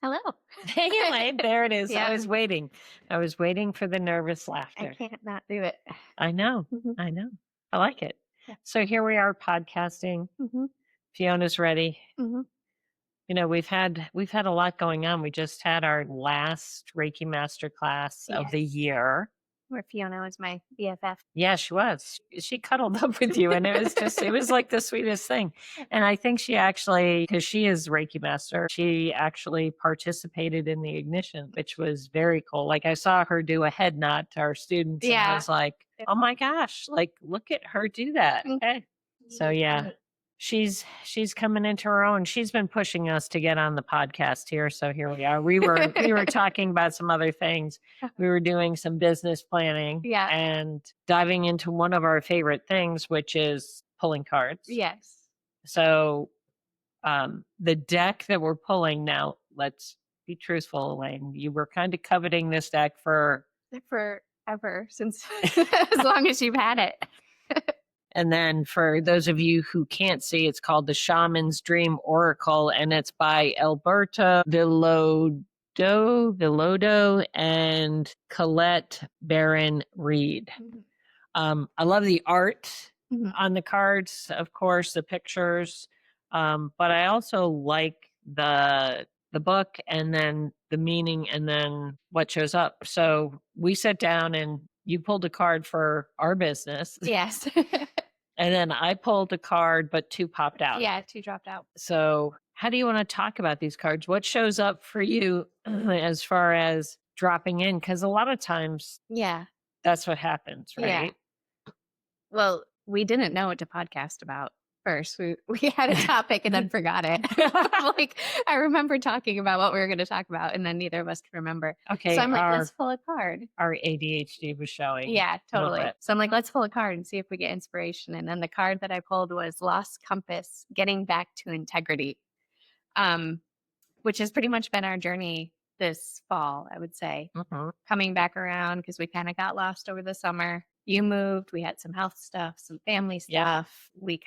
Hello. Hey, Elaine, there it is. I Yeah, was waiting. I was waiting for the nervous I laughter. can't not do it. I know. Mhm. I know. I like it. Yeah. So here we are podcasting. Mhm. Fiona's ready. Mhm. We've had a lot going on. We just had our last Reiki master class of the Yes. year. Where Fiona was my BFF. Yeah, she was. She cuddled up with you, and it was like the sweetest thing. And I think she actually, because she is Reiki master, she actually participated in the ignition, which was very cool. Like I saw her do a head nod to our students, and I Yeah. was like, oh my gosh, like look at her do that. Mm. Okay. So yeah, she's coming into her own. She's been pushing us to get on the podcast here. So here we are. We were talking about some other things. We were doing some business planning Yeah. and diving into one of our favorite things, which is pulling cards. Yes. So the deck that we're pulling now, let's be truthful, Elaine. You were kind of coveting this deck for Forever since as long as you've had it. And then for those of you who can't see, it's called The Shaman's Dream Oracle, and it's by Alberta Villodo and Colette Barron Reed. I love the art Mhm. on the cards, of course, the pictures, but I also like the book and then the meaning and then what shows up. So we sat down and you pulled a card for our business. Yes. And then I pulled a card, but two popped out. Yeah, 2 dropped out. So, how do you want to talk about these cards? What shows up for you as far as dropping in? Because a lot of times Yeah. that's what happens, Yeah. right? Well, we didn't know what to podcast about first. We had a topic and then forgot it. Like I remember talking about what we were going to talk about, and then neither of us could remember. Okay, So I'm like, let's pull a card. our ADHD was showing. Yeah, a little totally. bit. So I'm like, let's pull a card and see if we get inspiration. And then the card that I pulled was Lost Compass, Getting Back to Integrity, which has pretty much been our journey this fall, I would say. Mhm. Coming back around because we kind of got lost over the summer. You moved, we had some health stuff, some family Yep. stuff. We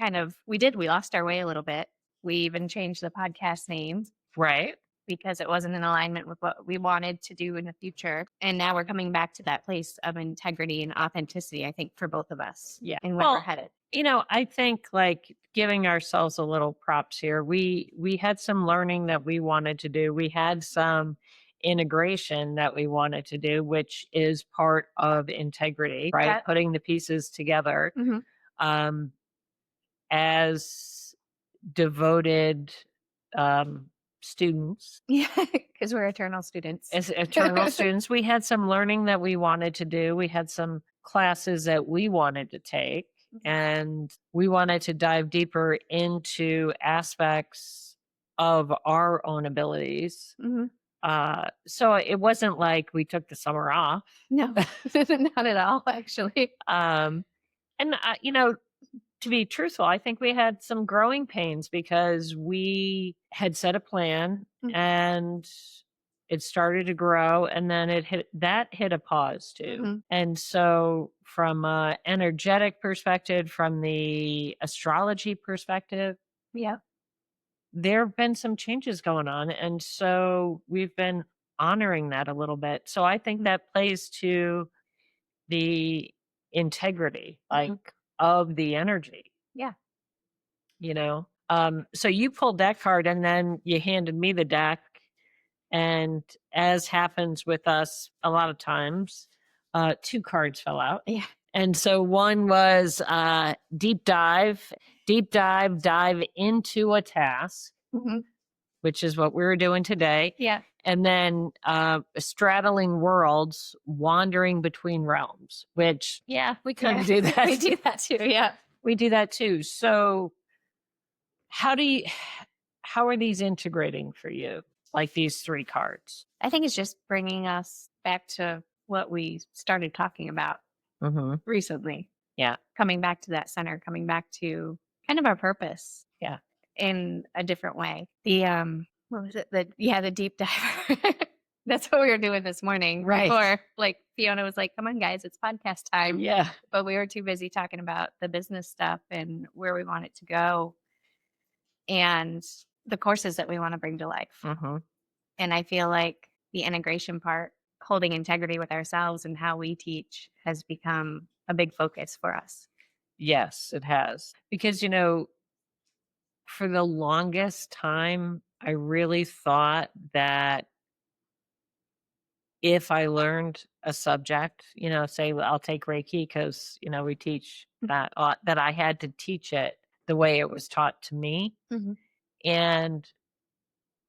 lost our way a little bit. We even changed the podcast name Right. because it wasn't in alignment with what we wanted to do in the future. And now we're coming back to that place of integrity and authenticity, I think, for both of us. Yeah. And where we're headed. I think like giving ourselves a little props here. We had some learning that we wanted to do. We had some integration that we wanted to do, which is part of integrity, right? Yeah. Putting the pieces together. Mhm. As devoted students, Yeah, because we're eternal students. as eternal students, we had some learning that we wanted to do. We had some classes that we wanted to take, and we wanted to dive deeper into aspects of our own abilities. Mhm. So it wasn't like we took the summer off. No, not at all, actually. And to be truthful, I think we had some growing pains because we had set a plan Mhm. and it started to grow, and then it hit a pause too. Mhm. And so from an energetic perspective, from the astrology perspective, Yeah. there have been some changes going on. And so we've been honoring that a little bit. So I think that plays to the integrity, like of the energy. Yeah. So you pulled that card and then you handed me the deck. And as happens with us a lot of times, two cards fell out. Yeah. And so one was deep dive into a task, Mhm. which is what we were doing today. Yeah. And then straddling worlds, wandering between realms, which Yeah. we kind of do that. We do that too. Yeah. We do that too. So how are these integrating for you? Like these three cards? I think it's just bringing us back to what we started talking about recently. Yeah. Coming back to that center, coming back to kind of our purpose. Yeah. In a different way. The what was it? The deep diver. That's what we were doing this morning. Right. Before, like Fiona was like, "Come on, guys, it's podcast time." Yeah. But we were too busy talking about the business stuff and where we want it to go, and the courses that we want to bring to life. And I feel like the integration part, holding integrity with ourselves and how we teach, has become a big focus for us. Yes, it has. Because, for the longest time, I really thought that if I learned a subject, say I'll take Reiki because, we teach that, that I had to teach it the way it was taught to me. Mhm. And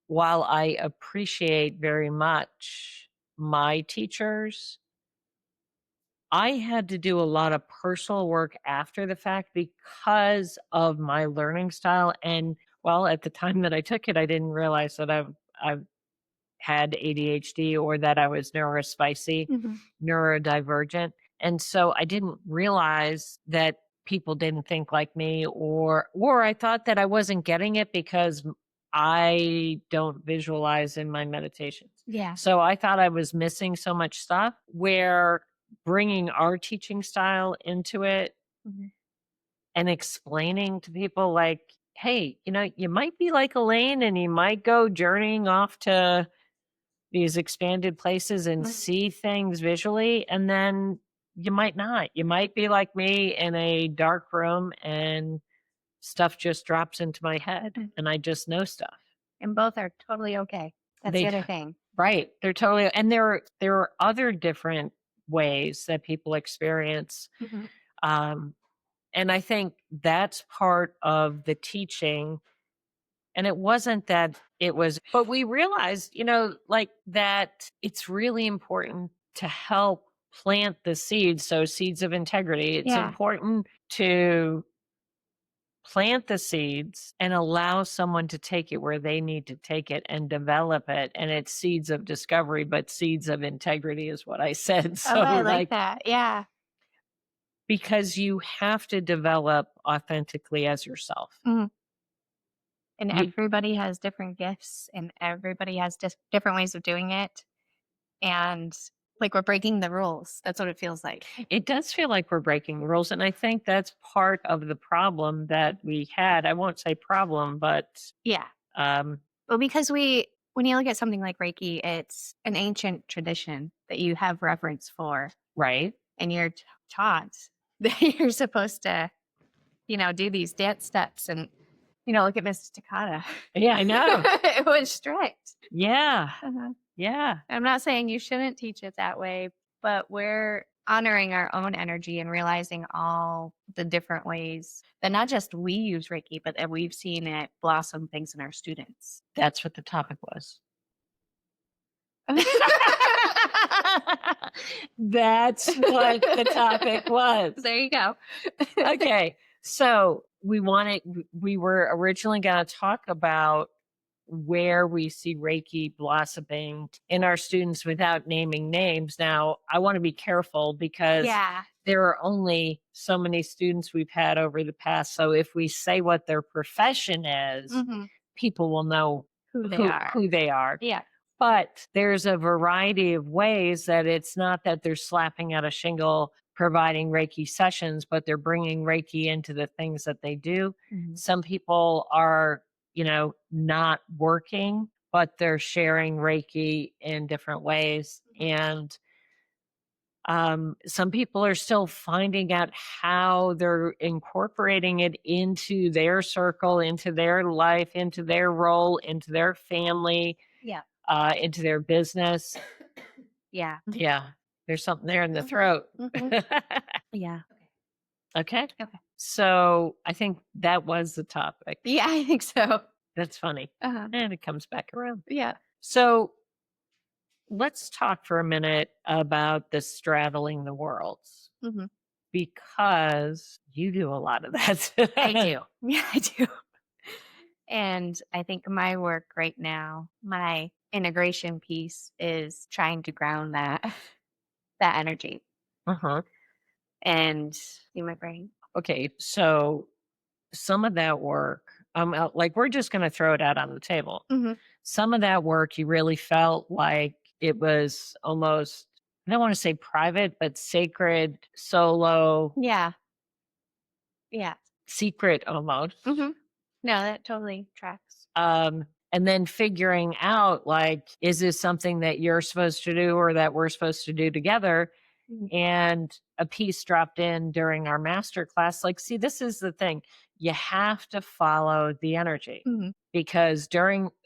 while I appreciate very much my teachers, I had to do a lot of personal work after the fact because of my learning style. And well, at the time that I took it, I didn't realize that I had ADHD or that I was neurospicy, Mhm. neurodivergent. And so I didn't realize that people didn't think like me, or I thought that I wasn't getting it because I don't visualize in my meditations. Yeah. So I thought I was missing so much stuff, where bringing our teaching style into it Mhm. and explaining to people like, hey, you might be like Elaine and you might go journeying off to these expanded places and Mhm. see things visually, and then you might not. You might be like me in a dark room and stuff just drops into my head Mm. and I just know stuff. And both are totally okay. That's the They other thing. Right. They're totally, and there are other different ways that people experience. Mhm. Um, and I think that's part of the teaching. And it wasn't that it was, but we realized, like that it's really important to help plant the seeds. So, seeds of integrity. It's Yeah. important to plant the seeds and allow someone to take it where they need to take it and develop it. And it's seeds of discovery, but seeds of integrity is what I said. Oh, So, I like like, that. Yeah. because you have to develop authentically as yourself. Mhm. And You, everybody has different gifts and everybody has different ways of doing it. And like we're breaking the rules. That's what it feels like. It does feel like we're breaking the rules, and I think that's part of the problem that we had. I won't say problem, but, Yeah. um Well, because when you look at something like Reiki, it's an ancient tradition that you have reverence for, right? and you're taught that you're supposed to, do these dance steps and, look at Miss Takata. Yeah, I know. It was strict. Yeah, Uh-huh. yeah, I'm not saying you shouldn't teach it that way, but we're honoring our own energy and realizing all the different ways that not just we use Reiki, but that we've seen it blossom things in our students. that's what the topic was. That's what the topic was. There you go. Okay, so we were originally gonna talk about where we see Reiki blossoming in our students without naming names. Now, I want to be careful because Yeah. there are only so many students we've had over the past. So if we say what their profession is, Hmm. people will know Who they are. who they are. Yeah. But there's a variety of ways that it's not that they're slapping out a shingle providing Reiki sessions, but they're bringing Reiki into the things that they do. Mhm. Some people are, not working, but they're sharing Reiki in different ways. And some people are still finding out how they're incorporating it into their circle, into their life, into their role, into their family, Yeah. into their business. Yeah. Yeah, there's something there in the throat. Mhm. Yeah. Okay. Okay. So I think that was the topic. Yeah, I think so. That's funny. Uh-huh. And it comes back around. Yeah. So let's talk for a minute about the straddling the worlds, Hmm. because you do a lot of that. I do. Yeah, I do. And I think my work right now, my integration piece is trying to ground that energy Uh-huh. and see my brain. Okay. So some of that work, like we're just going to throw it out on the table. Hmm. Some of that work, you really felt like it was almost, I don't want to say private, but sacred, solo, Yeah. Yeah. secret almost. Hmm. No, that totally tracks. and then figuring out, like, is this something that you're supposed to do or that we're supposed to do together? Mhm. And a piece dropped in during our master class. Like, see, this is the thing. You have to follow the energy, Mhm. because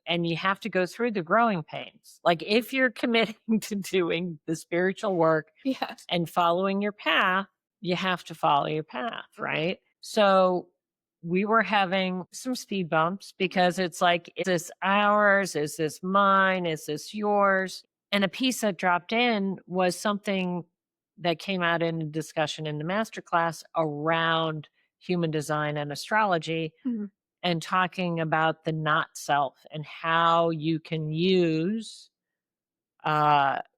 and you have to go through the growing pains. Like, if you're committing to doing the spiritual work Yeah. and following your path, you have to follow your path, Mhm. right? So we were having some speed bumps because it's like, is this ours? Is this mine? Is this yours? And a piece that dropped in was something that came out in a discussion in the masterclass around human design and astrology, Mhm. and talking about the not self and how you can use,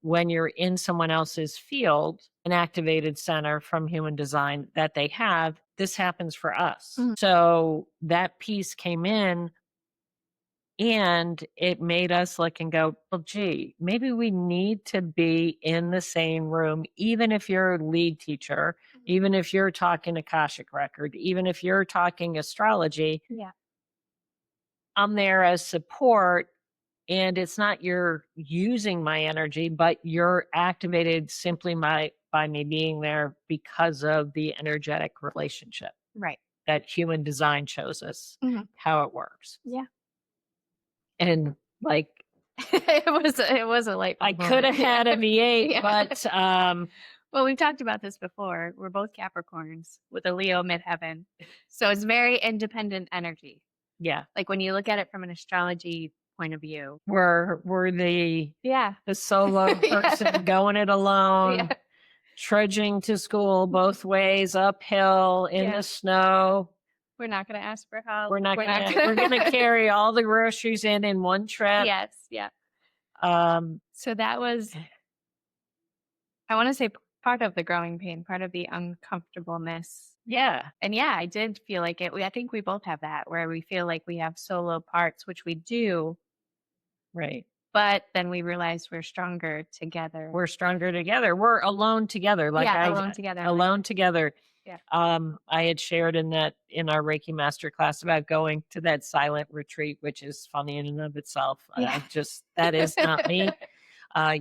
when you're in someone else's field, an activated center from human design that they have. This happens for us. Mhm. So that piece came in, and it made us look and go, well, gee, maybe we need to be in the same room, even if you're a lead teacher, Mhm. even if you're talking Akashic Record, even if you're talking astrology. Yeah. I'm there as support. And it's not you're using my energy, but you're activated simply by me being there because of the energetic relationship Right. that human design shows us Mhm. how it works. Yeah. And like, It was a light I bulb could moment. have had a V8, Yeah. but Well, we've talked about this before. We're both Capricorns with a Leo midheaven. So it's very independent energy. yeah, Like when you look at it from an astrology point of view. we're the Yeah. solo person Yeah. going it alone, Yeah. trudging to school both ways, uphill in Yeah. the snow. We're not going to ask for help. We're not We're not gonna going we're gonna to. carry all the groceries in one trip. Yes. Yeah. Um, So that was, I want to say, part of the growing pain, part of the uncomfortableness. yeah, And yeah, I did feel like it. I think we both have that where we feel like we have solo parts, which we do, right. but then we realize we're stronger together. We're stronger together. We're alone together. Like Yeah, I alone together. alone together. Yeah. I had shared in our Reiki master class about going to that silent retreat, which is funny in and of itself. Yeah. That is not me.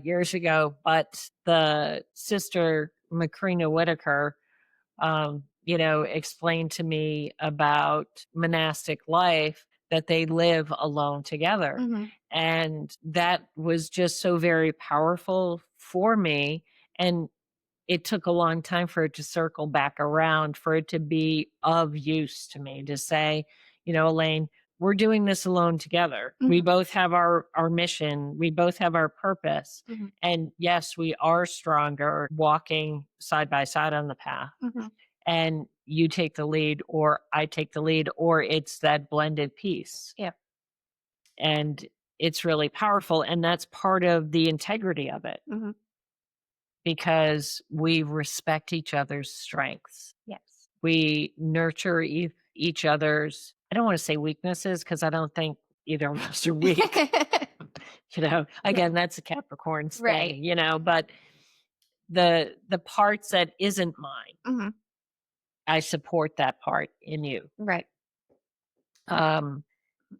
Years ago, but the sister Macrina Whitaker, explained to me about monastic life, that they live alone together. Mhm. And that was just so very powerful for me. And it took a long time for it to circle back around, for it to be of use to me to say, Elaine, we're doing this alone together. We Mhm. both have our mission. We both have our purpose. Mhm. And yes, we are stronger walking side by side on the path. Mhm. And you take the lead, or I take the lead, or it's that blended piece. Yeah. And it's really powerful. And that's part of the integrity of it, Mhm. because we respect each other's strengths. Yes. We nurture each other's, I don't want to say weaknesses, because I don't think either of us are weak. Again, that's a Capricorn's Right. thing, but the parts that isn't mine, Mhm. I support that part in you. Right. Um,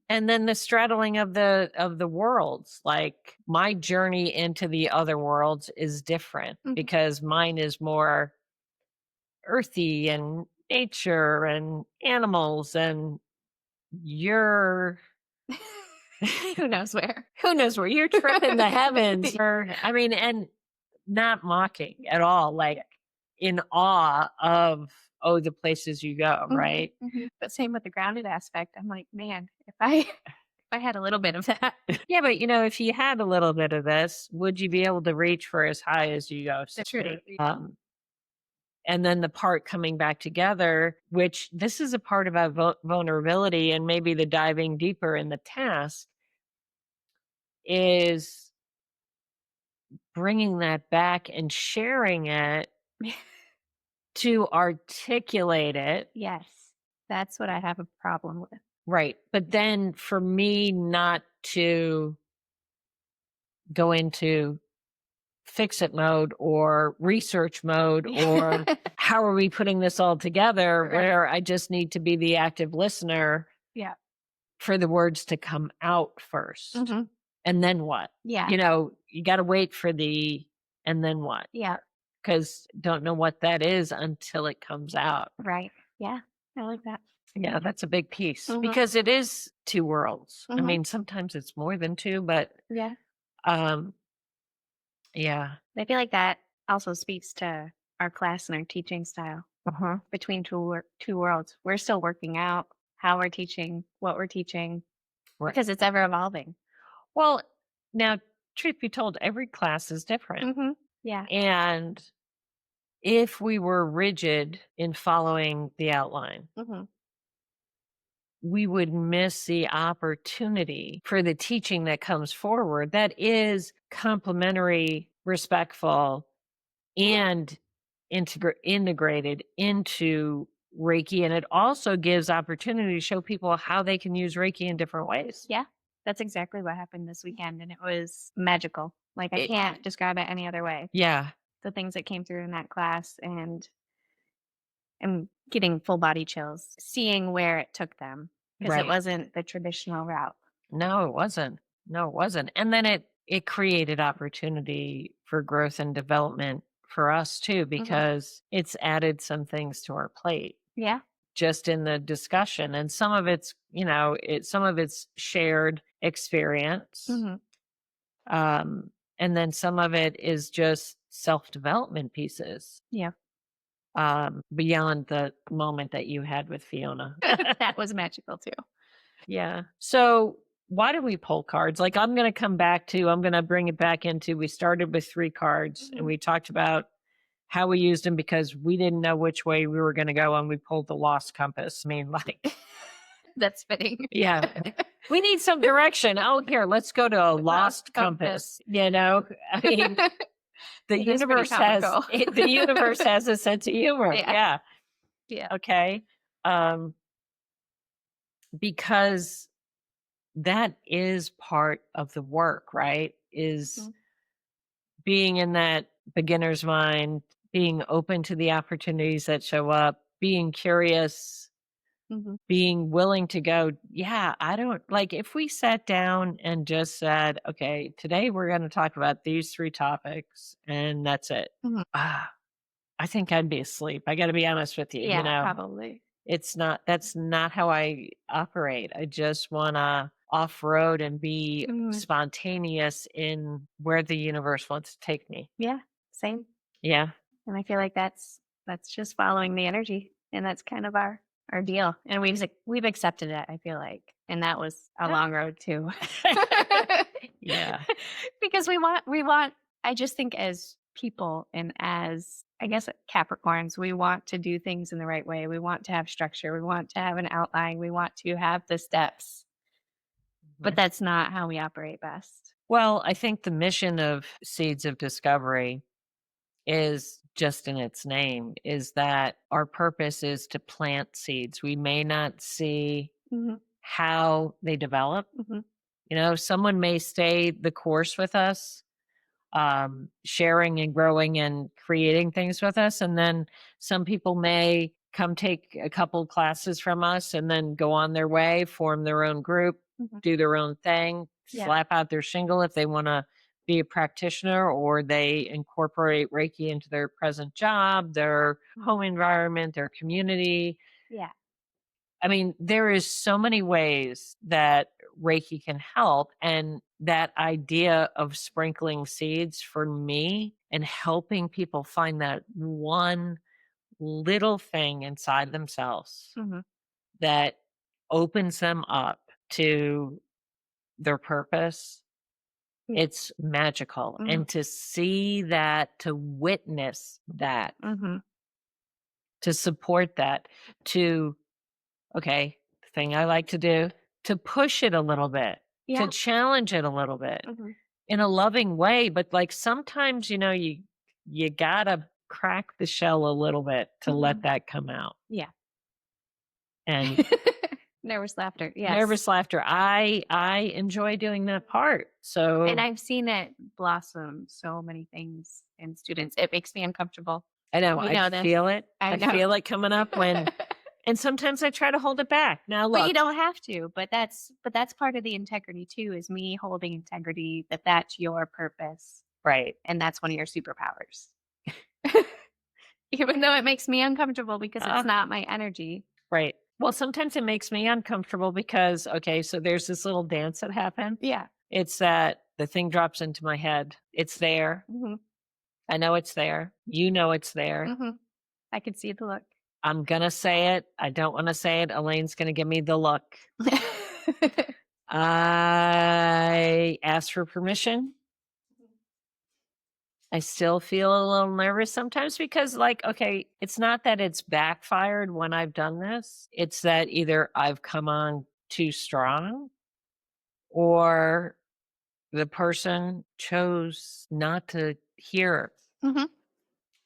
and then the straddling of the worlds, like my journey into the other worlds is different, Mhm. because mine is more earthy and nature and animals, and you're Who knows where? who knows where you're tripping the heavens. And not mocking at all, like in awe of, the places you go, Mhm. right? Mhm. But same with the grounded aspect. I'm like, man, if I had a little bit of that. Yeah, but if you had a little bit of this, would you be able to reach for as high as you go? That's true. And then the part coming back together, which this is a part about vulnerability, and maybe the diving deeper in the task, is bringing that back and sharing it to articulate it. Yes. That's what I have a problem with. Right. But then for me not to go into fix it mode or research mode, or how are we putting this all together, Right. where I just need to be the active listener Yeah. for the words to come out 1st. Mhm. And then what? Yeah. You got to wait for the and then what? Yeah. Because don't know what that is until it comes out. Right. Yeah. I like that. Yeah, that's a big piece Mhm. because it is two worlds. I Mhm. mean, sometimes it's more than two, but Yeah. um, yeah. I feel like that also speaks to our class and our teaching style. Uh-huh. Between two worlds. We're still working out how we're teaching, what we're teaching, Right. because it's ever evolving. Well, now, truth be told, every class is different. Mhm. Yeah. And if we were rigid in following the outline, Mhm. we would miss the opportunity for the teaching that comes forward that is complementary, respectful, and integrated into Reiki. And it also gives opportunity to show people how they can use Reiki in different ways. Yeah. That's exactly what happened this weekend, and it was magical. Like, I It- can't describe it any other way. yeah, The things that came through in that class, and I'm getting full body chills seeing where it took them because it right. wasn't the traditional route. No, it wasn't. No, it wasn't. And then it created opportunity for growth and development for us too, Mhm. because it's added some things to our plate Yeah. just in the discussion. And some of some of it's shared experience. Mhm. Um, and then some of it is just self-development pieces. Yeah. Beyond the moment that you had with Fiona. That was magical too. Yeah. So why do we pull cards? Like I'm going to bring it back into, we started with 3 cards and Mhm. we talked about how we used them because we didn't know which way we were going to go and we pulled the lost compass. I mean, like, That's fitting. yeah, we need some direction. Oh, here, let's go to a lost compass. I mean, the It is pretty universe has, comical. the universe has a sense of humor. Yeah. Yeah. Yeah. Okay. Um, because that is part of the work, right? Is Mhm. being in that beginner's mind, being open to the opportunities that show up, being curious, Mhm. being willing to go, yeah, I don't like if we sat down and just said, okay, today we're going to talk about these 3 topics and that's it. Mhm. Ah, I think I'd be asleep. I got to be honest with you, Yeah, probably. that's not how I operate. I just want to off road and be Mhm. spontaneous in where the universe wants to take me. Yeah, same. Yeah. And I feel like that's just following the energy, and that's kind of our deal. And we've accepted it, I feel like. And that was a long road too. Yeah. Because we want I just think as people and as I guess Capricorns, we want to do things in the right way. We want to have structure. We want to have an outline. We want to have the steps. But Mhm. that's not how we operate best. Well, I think the mission of Seeds of Discovery is just in its name, is that our purpose is to plant seeds. We may not see Mhm. how they develop. Mhm. Someone may stay the course with us, sharing and growing and creating things with us. And then some people may come take a couple classes from us and then go on their way, form their own group, Mhm. do their own thing, Yeah. slap out their shingle if they want to be a practitioner, or they incorporate Reiki into their present job, their home environment, their community. Yeah. I mean, there is so many ways that Reiki can help. And that idea of sprinkling seeds for me and helping people find that one little thing inside themselves Mhm. that opens them up to their purpose, Yeah. it's magical. Mhm. And to see that, to witness that, Mhm. to support that, to okay, the thing I like to do, to push it a little bit, to Yeah. challenge it a little bit Mhm. in a loving way. But like sometimes, you gotta crack the shell a little bit to let Mhm. that come out. Yeah. And Nervous laughter. Yes. nervous laughter, I enjoy doing that part. And So I've seen it blossom so many things in students. It makes me uncomfortable. I know You I know this. feel it. I I know. feel it coming up when And sometimes I try to hold it back. Now But you look, don't have to, but that's part of the integrity too, is me holding integrity, that that's your purpose, right, and that's one of your superpowers. Even though it makes me uncomfortable because it's uh, not my energy. right. Well, sometimes it makes me uncomfortable because, okay, so there's this little dance that happens. Yeah. It's that the thing drops into my head. It's there. Mhm. I know it's there. You know it's there. Mhm. I can see the look. I'm gonna say it. I don't want to say it. Elaine's gonna give me the look. I asked for permission. I still feel a little nervous sometimes because, like, okay, it's not that it's backfired when I've done this. It's that either I've come on too strong or the person chose not to hear Mhm.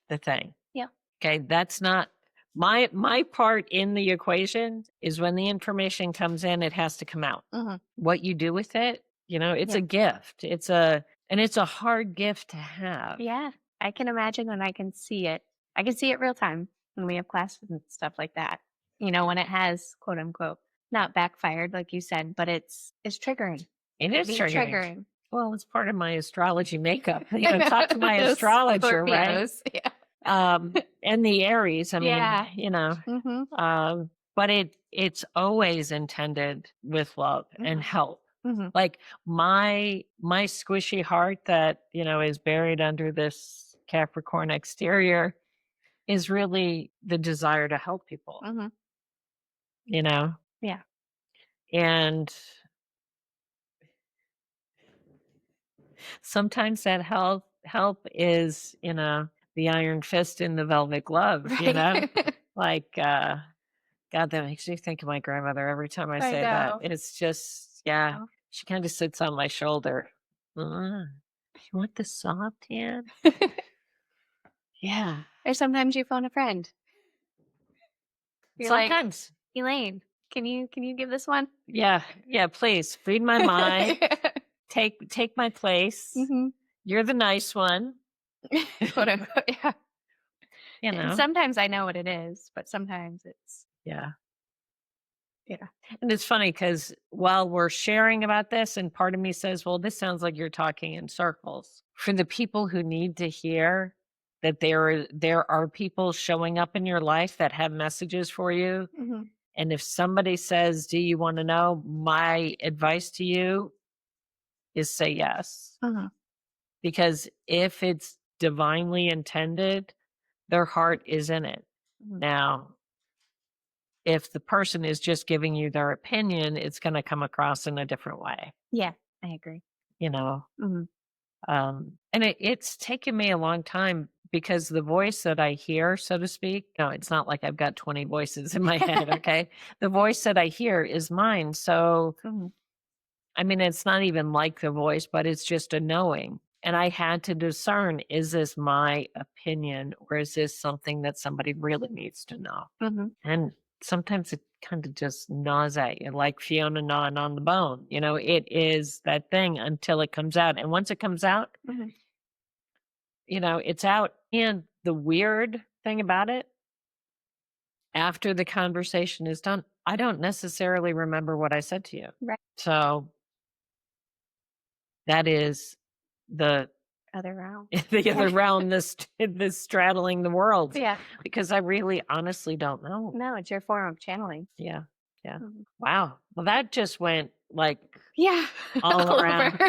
the thing. Yeah. Okay, that's not my part in the equation is when the information comes in, it has to come out. Mhm. What you do with it, it's Yeah. a gift. It's a hard gift to have. Yeah. I can imagine when I can see it. I can see it real time when we have classes and stuff like that. When it has, quote unquote, not backfired like you said, but it's triggering. It It can is be triggering. triggering. Well, it's part of my astrology makeup. I Talk to my know. Those astrologer, right? Scorpios. Yeah. And the Aries. I mean, Yeah. Mhm. but it's always intended with love and Mhm. help. Mhm. Like my squishy heart that, is buried under this Capricorn exterior is really the desire to help people, Mhm. you know? Yeah. And sometimes that help is, the iron fist in the velvet glove, Right. Like God, that makes me think of my grandmother every time I I say that. know. It's just, yeah, Oh. she kind of sits on my shoulder. "Uh, you want the soft hand?" Yeah. Or sometimes you phone a friend. You're like, Sometimes. Elaine, can you give this one? Yeah, yeah, please read my mind. Take my place. Mhm. You're the nice one. Quote unquote, yeah. You And know? sometimes I know what it is, but sometimes it's Yeah. yeah. And it's funny because while we're sharing about this, and part of me says, well, this sounds like you're talking in circles. For the people who need to hear that there are people showing up in your life that have messages for you. Mhm. And if somebody says, do you want to know? My advice to you is say yes. Uh-huh. Because if it's divinely intended, their heart is in it. Mhm. Now, if the person is just giving you their opinion, it's going to come across in a different way, Yeah, I agree. you know. Mhm. And it's taken me a long time because the voice that I hear, so to speak, no, it's not like I've got 20 voices in my head. Okay. The voice that I hear is mine. So, Mhm. I mean, it's not even like the voice, but it's just a knowing. And I had to discern, is this my opinion or is this something that somebody really needs to know? Mhm. And sometimes it kind of just gnaws at you, like Fiona gnawing on the bone. It is that thing until it comes out. And once it comes out, Mhm. it's out. And the weird thing about it, after the conversation is done, I don't necessarily remember what I said to you. Right. So that is the Other round. the Yeah. other realm this straddling the world Yeah. because I really honestly don't know. No, it's your form of channeling. Yeah. Yeah. Mhm. Wow. Well, that just went like Yeah. all All over. around.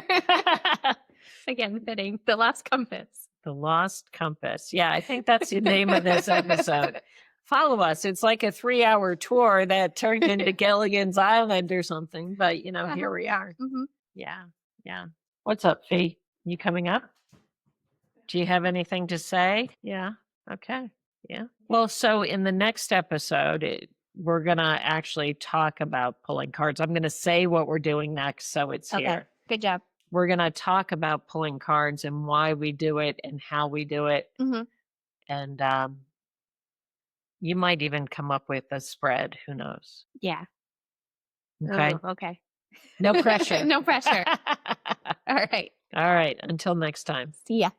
Again, fitting. The Lost Compass. The Lost Compass. Yeah, I think that's the name of this episode. Follow us. It's like a 3-hour tour that turned into Gilligan's Island or something, but here Uh-huh. we are. Mhm. Yeah. Yeah. What's up, Fee? You coming up? Do you have anything to say? Yeah. Okay. Yeah. Well, so in the next episode, we're going to actually talk about pulling cards. I'm going to say what we're doing next. So it's Okay. here. Good job. We're going to talk about pulling cards and why we do it and how we do it. Mhm. And you might even come up with a spread. Who knows? Yeah. Okay. Oh, okay. No pressure. No pressure. All right. All right. Until next time. See ya.